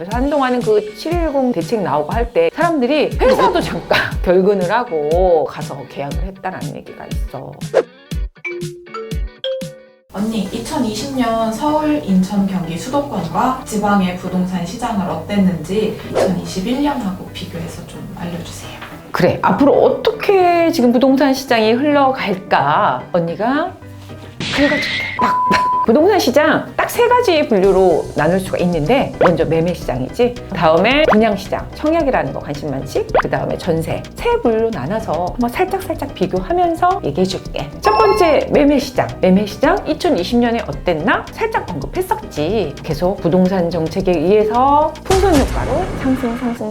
그래서 한동안은 그 710 대책 나오고 할 때 사람들이 회사도 잠깐 결근을 하고 가서 계약을 했다는 얘기가 있어. 언니, 2020년 서울, 인천, 경기 수도권과 지방의 부동산 시장을 어땠는지 2021년하고 비교해서 좀 알려주세요. 그래, 앞으로 어떻게 지금 부동산 시장이 흘러갈까 언니가 긁어줄게. 빡빡. 부동산 시장 딱 3가지 분류로 나눌 수가 있는데, 먼저 매매 시장이지, 다음에 분양 시장, 청약이라는 거 관심 많지? 그 다음에 전세, 3분류로 나눠서 한번 살짝 비교하면서 얘기해 줄게. 첫 번째 매매 시장. 매매 시장 2020년에 어땠나? 살짝 언급했었지. 계속 부동산 정책에 의해서 풍선 효과로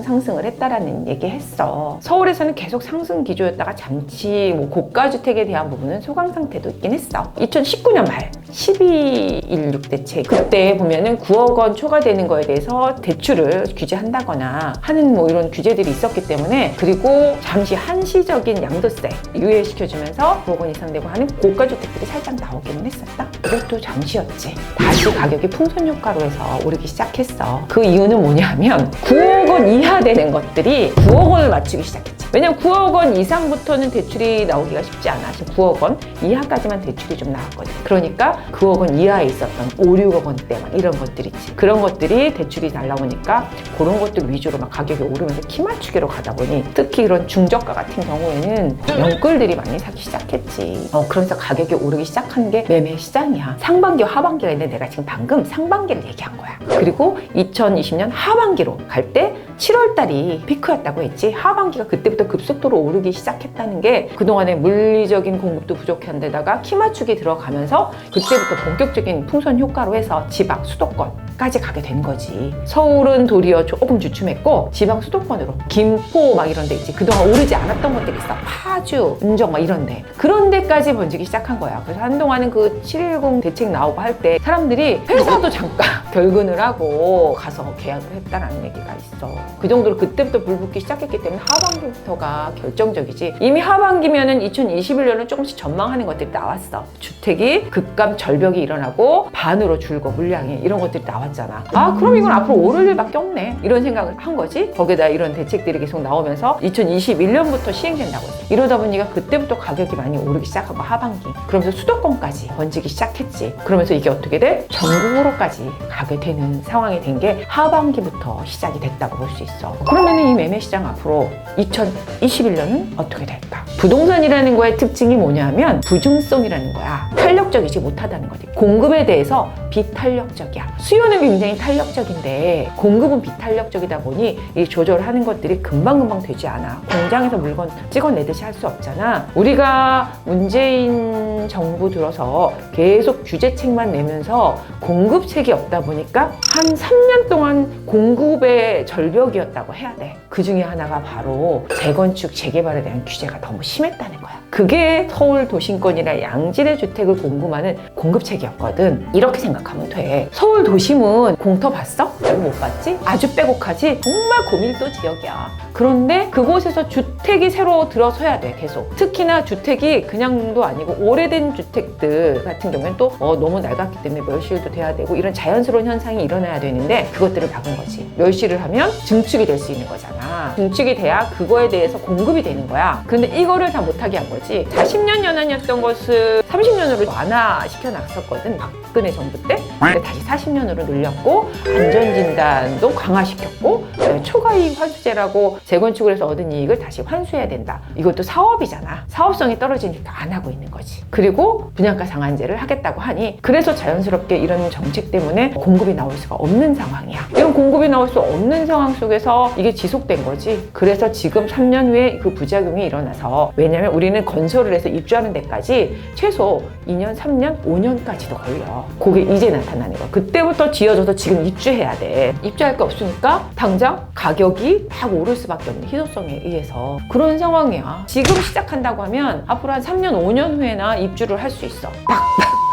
상승을 했다라는 얘기 했어. 서울에서는 계속 상승 기조였다가 잠시 고가 주택에 대한 부분은 소강 상태도 있긴 했어. 2019년 말 12.16 대책, 그때 보면은 9억 원 초과되는 거에 대해서 대출을 규제한다거나 하는 이런 규제들이 있었기 때문에, 그리고 잠시 한시적인 양도세 유예시켜주면서 9억 원 이상 되고 하는 고가 주택들이 살짝 나오기는 했었다. 그것도 잠시였지. 다시 가격이 풍선 효과로 해서 오르기 시작했어. 그 이유는 뭐냐면 9억 원 이하 되는 것들이 9억 원을 맞추기 시작했지. 왜냐면 9억 원 이상부터는 대출이 나오기가 쉽지 않아. 지금 9억 원 이하까지만 대출이 좀 나왔거든. 그러니까 9억 원 이하에 있었던 5, 6억 원대 막 이런 것들 있지. 그런 것들이 대출이 잘 나오니까 그런 것들 위주로 막 가격이 오르면서 키 맞추기로 가다 보니, 특히 이런 중저가 같은 경우에는 영끌들이 많이 사기 시작했지. 그러면서 가격이 오르기 시작한 게 매매 시장이야. 상반기와 하반기가 있는데 내가 지금 방금 상반기를 얘기한 거야. 그리고 2020년 하반기로 갈 때 7월 달이 피크였다고 했지. 하반기가 그때부터 급속도로 오르기 시작했다는 게, 그동안에 물리적인 공급도 부족한 데다가 키 맞추기 들어가면서 그때부터 본격적인 풍선 효과로 해서 지방 수도권까지 가게 된 거지. 서울은 도리어 조금 주춤했고, 지방 수도권으로 김포 막 이런 데 있지. 그동안 오르지 않았던 것들이 있어. 파주, 은정 막 이런 데. 그런 데까지 번지기 시작한 거야. 그래서 한동안은 그 710 대책 나오고 할 때 사람들이 회사도 잠깐 결근을 하고 가서 계약을 했다는 얘기가 있어. 그 정도로 그때부터 불 붙기 시작했기 때문에 하반기부터가 결정적이지. 이미 하반기면은 2021년은 조금씩 전망하는 것들이 나왔어. 주택이 급감 절벽이 일어나고 반으로 줄고 물량이, 이런 것들이 나왔잖아. 그럼 이건 앞으로 오를 일밖에 없네, 이런 생각을 한 거지. 거기다 이런 대책들이 계속 나오면서 2021년부터 시행된다고 했어. 이러다 보니까 그때부터 가격이 많이 오르기 시작하고, 하반기 그러면서 수도권까지 번지기 시작했지. 그러면서 이게 어떻게 돼? 전국으로까지 가게 되는 상황이 된 게 하반기부터 시작이 됐다고 볼 수 있어. 그러면 이 매매 시장 앞으로 2021년은 어떻게 될까? 부동산이라는 거의 특징이 뭐냐면 부중성이라는 거야. 탄력적이지 못하다는 거지. 공급에 대해서 비탄력적이야. 수요는 굉장히 탄력적인데 공급은 비탄력적이다 보니 이 조절하는 것들이 금방금방 되지 않아. 공장에서 물건 찍어내듯이 할 수 없잖아. 우리가 문재인 정부 들어서 계속 규제책만 내면서 공급책이 없다 보니까 한 3년 동안 공급의 절벽이었다고 해야 돼. 그 중에 하나가 바로 재건축, 재개발에 대한 규제가 너무 심했다는 거야. 그게 서울 도심권이나 양질의 주택을 공급하는 공급책이었거든. 이렇게 생각하면 돼. 서울 도심은 공터 봤어? 이거 못 봤지? 아주 빼곡하지? 정말 고밀도 지역이야. 그런데 그곳에서 주택이 새로 들어서야 돼, 계속. 특히나 주택이 그냥도 아니고 오래된 주택들 같은 경우에는 또 너무 낡았기 때문에 멸실도 돼야 되고, 이런 자연스러운 현상이 일어나야 되는데 그것들을 막은 거지. 멸실을 하면 증축이 될 수 있는 거잖아. 증축이 돼야 그거에 대해서 공급이 되는 거야. 근데 이거를 다 못하게 한 거지. 40년 연한이었던 것을 30년으로 완화시켜 놨었거든, 박근혜 정부 때. 근데 다시 40년으로 늘렸고, 안전진단도 강화시켰고, 초과이익 환수제라고 재건축을 해서 얻은 이익을 다시 환수해야 된다. 이것도 사업이잖아. 사업성이 떨어지니까 안 하고 있는 거지. 그리고 분양가 상한제를 하겠다고 하니, 그래서 자연스럽게 이런 정책 때문에 공급이 나올 수가 없는 상황이야. 이런 공급이 나올 수 없는 상황 속에서 이게 지속된 거지. 그래서 지금 3년 후에 그 부작용이 일어나서, 왜냐면 우리는 건설을 해서 입주하는 데까지 최소 2년, 3년, 5년까지도 걸려. 그게 이제 나타나는 거야. 그때부터 지어져서 지금 입주해야 돼. 입주할 게 없으니까 당장 가격이 막 오를 수밖에 없는, 희소성에 의해서. 그런 상황이야. 지금 시작한다고 하면 앞으로 한 3년, 5년 후에나 입주를 할 수 있어.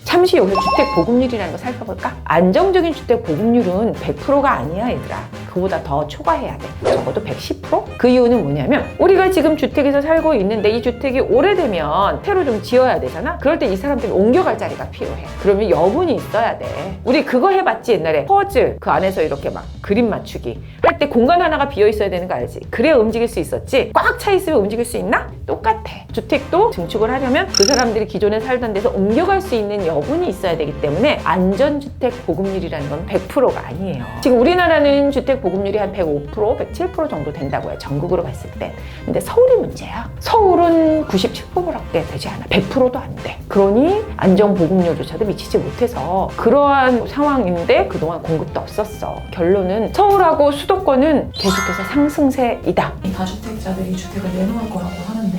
잠시 여기서 주택 보급률이라는 거 살펴볼까? 안정적인 주택 보급률은 100%가 아니야, 얘들아. 그보다 더 초과해야 돼. 적어도 110%? 그 이유는 뭐냐면 우리가 지금 주택에서 살고 있는데 이 주택이 오래되면 새로 좀 지어야 되잖아. 그럴 때 이 사람들이 옮겨갈 자리가 필요해. 그러면 여분이 있어야 돼. 우리 그거 해봤지 옛날에. 퍼즐 그 안에서 이렇게 막 그림 맞추기 할 때 공간 하나가 비어 있어야 되는 거 알지? 그래야 움직일 수 있었지. 꽉 차 있으면 움직일 수 있나? 똑같아. 주택도 증축을 하려면 그 사람들이 기존에 살던 데서 옮겨갈 수 있는 여분이 있어야 되기 때문에 안전주택 보급률이라는 건 100%가 아니에요. 지금 우리나라는 주택 보급률이 한 105%, 107% 정도 된다고 해요. 전국으로 봤을 때. 근데 서울이 문제야. 서울은 97%밖에 되지 않아. 100%도 안 돼. 그러니 안전 보급률조차도 미치지 못해서 그러한 상황인데 그동안 공급도 없었어. 결론은 서울하고 수도권은 계속해서 상승세이다. 이 다주택자들이 주택을 내놓을 거라고 하는데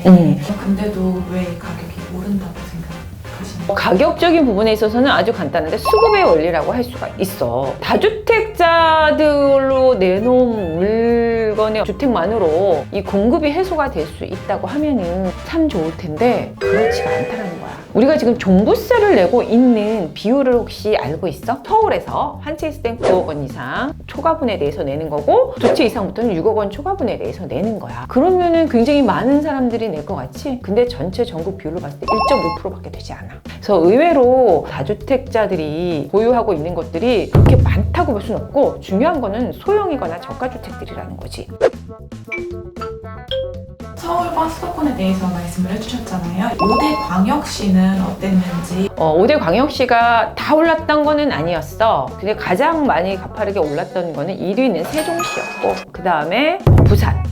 근데도 왜 가격이 오른다고 생각하시나요? 가격적인 부분에 있어서는 아주 간단한데 수급의 원리라고 할 수가 있어. 다주택자들로 내놓은 물건의 주택만으로 이 공급이 해소가 될 수 있다고 하면은 참 좋을 텐데 그렇지가 않다는 거야. 우리가 지금 종부세를 내고 있는 비율을 혹시 알고 있어? 서울에서 한 채 있을 땐 9억 원 이상 초과분에 대해서 내는 거고 두 채 이상부터는 6억 원 초과분에 대해서 내는 거야. 그러면은 굉장히 많은 사람들이 낼 것 같지? 근데 전체 전국 비율로 봤을 때 1.5%밖에 되지 않아. 그래서 의외로 다주택자들이 보유하고 있는 것들이 그렇게 많다고 볼 수는 없고 중요한 거는 소형이거나 저가주택들이라는 거지. 서울과 수도권에 대해서 말씀을 해주셨잖아요. 5대 광역시는 어땠는지. 5대 광역시가 다 올랐던 거는 아니었어. 근데 가장 많이 가파르게 올랐던 거는 1위는 세종시였고 그 다음에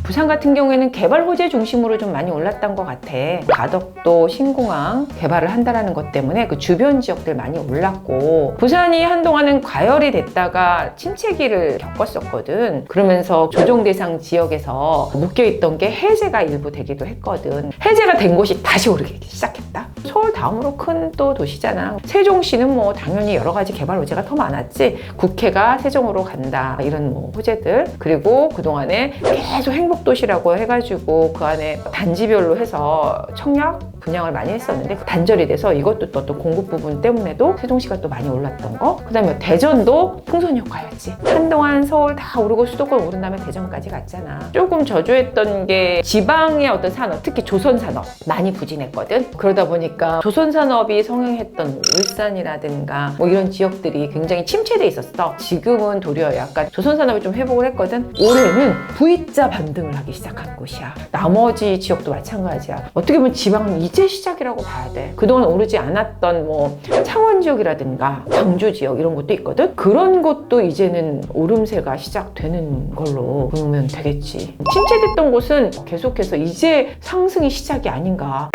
부산 같은 경우에는 개발 호재 중심으로 좀 많이 올랐던 것 같아. 가덕도, 신공항 개발을 한다는 것 때문에 그 주변 지역들 많이 올랐고 부산이 한동안은 과열이 됐다가 침체기를 겪었었거든. 그러면서 조정 대상 지역에서 묶여있던 게 해제가 일부 되기도 했거든. 해제가 된 곳이 다시 오르기 시작했다. 서울 다음으로 큰 또 도시잖아. 세종시는 뭐 당연히 여러 가지 개발 호재가 더 많았지. 국회가 세종으로 간다 이런 뭐 호재들. 그리고 그동안에 계속 행복도시라고 해가지고 그 안에 단지별로 해서 청약 분양을 많이 했었는데 단절이 돼서 이것도 또 어떤 공급 부분 때문에도 세종시가 또 많이 올랐던 거. 그 다음에 대전도 풍선 효과였지. 한동안 서울 다 오르고 수도권 오른 다음에 대전까지 갔잖아. 조금 저조했던 게 지방의 어떤 산업, 특히 조선산업 많이 부진했거든. 그러다 보니까 조선산업이 성행했던 울산이라든가 뭐 이런 지역들이 굉장히 침체돼 있었어. 지금은 도리어 약간 조선산업이 좀 회복을 했거든. 올해는 V자 반등을 하기 시작한 곳이야. 나머지 지역도 마찬가지야. 어떻게 보면 지방은 이제 시작이라고 봐야 돼. 그동안 오르지 않았던 뭐 창원 지역이라든가 광주 지역 이런 것도 있거든. 그런 것도 이제는 오름세가 시작되는 걸로 보면 되겠지. 침체됐던 곳은 계속해서 이제 상승이 시작이 아닌가.